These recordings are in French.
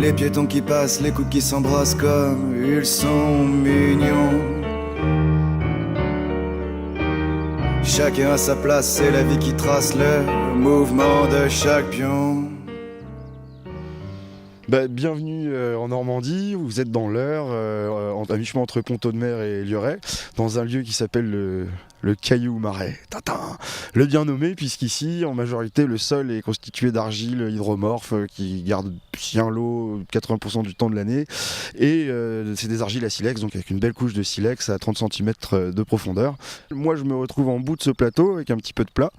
Les piétons qui passent, les coups qui s'embrassent comme ils sont mignons. Chacun à sa place, c'est la vie qui trace le mouvement de chaque pion. Bienvenue en Normandie, vous êtes dans l'Eure, à mi-chemin entre Pont-Audemer et Lieuret, dans un lieu qui s'appelle le Caillou Marais. Le bien nommé, puisqu'ici, en majorité, le sol est constitué d'argile hydromorphe qui garde bien l'eau 80% du temps de l'année. Et c'est des argiles à silex, donc avec une belle couche de silex à 30 cm de profondeur. Moi, je me retrouve en bout de ce plateau avec un petit peu de plat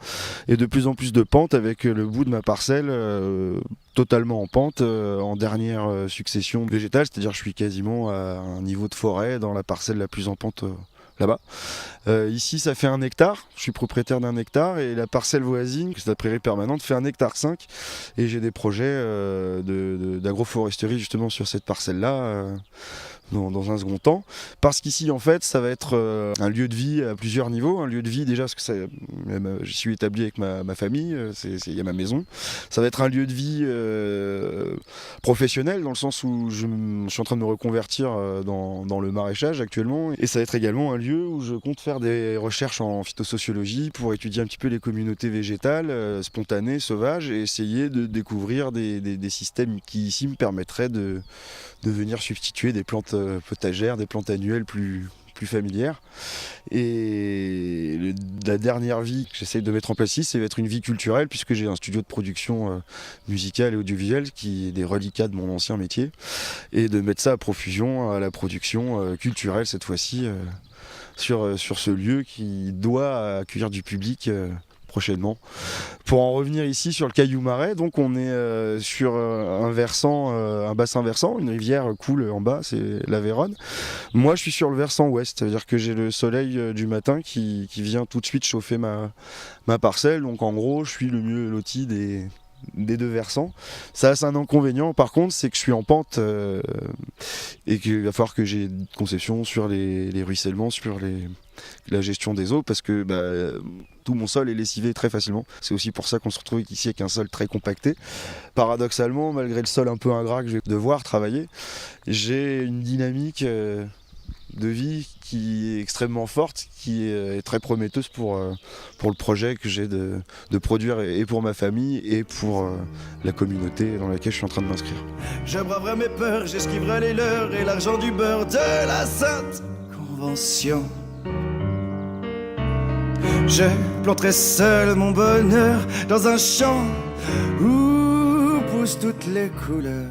et de plus en plus de pente avec le bout de ma parcelle totalement en pente, en dernière succession végétale, c'est-à-dire que je suis quasiment à un niveau de forêt dans la parcelle la plus en pente là-bas. Ici ça fait 1 hectare, je suis propriétaire d'1 hectare et la parcelle voisine, c'est la prairie permanente, fait 1,5 hectare et j'ai des projets d'agroforesterie justement sur cette parcelle-là. Dans un second temps, parce qu'ici en fait ça va être un lieu de vie à plusieurs niveaux, un lieu de vie déjà parce que je suis établi avec ma famille, il y a ma maison, ça va être un lieu de vie professionnel dans le sens où je suis en train de me reconvertir dans le maraîchage actuellement, et ça va être également un lieu où je compte faire des recherches en phytosociologie pour étudier un petit peu les communautés végétales spontanées, sauvages, et essayer de découvrir des systèmes qui ici me permettraient de venir substituer des plantes potagères, des plantes annuelles plus familières. Et la dernière vie que j'essaie de mettre en place ici, ça va être une vie culturelle, puisque j'ai un studio de production musicale et audiovisuelle qui est des reliquats de mon ancien métier, et de mettre ça à profusion à la production culturelle cette fois-ci sur ce lieu qui doit accueillir du public prochainement. Pour en revenir ici sur le Caillou Marais, donc on est sur un versant, un bassin versant, une rivière coule en bas, c'est la Véronne. Moi je suis sur le versant ouest, ça veut dire que j'ai le soleil du matin qui vient tout de suite chauffer ma parcelle, donc en gros je suis le mieux loti des 2 versants. Ça a un inconvénient par contre, c'est que je suis en pente et qu'il va falloir que j'ai une conception sur les ruissellements, sur la gestion des eaux, parce que tout mon sol est lessivé très facilement. C'est aussi pour ça qu'on se retrouve ici avec un sol très compacté. Paradoxalement, malgré le sol un peu ingrat que je vais devoir travailler, j'ai une dynamique de vie qui est extrêmement forte, qui est très prometteuse pour le projet que j'ai de produire, et pour ma famille et pour la communauté dans laquelle je suis en train de m'inscrire. Je braverai mes peurs, j'esquiverai les leurs et l'argent du beurre de la Sainte Convention. Je planterai seul mon bonheur dans un champ où poussent toutes les couleurs.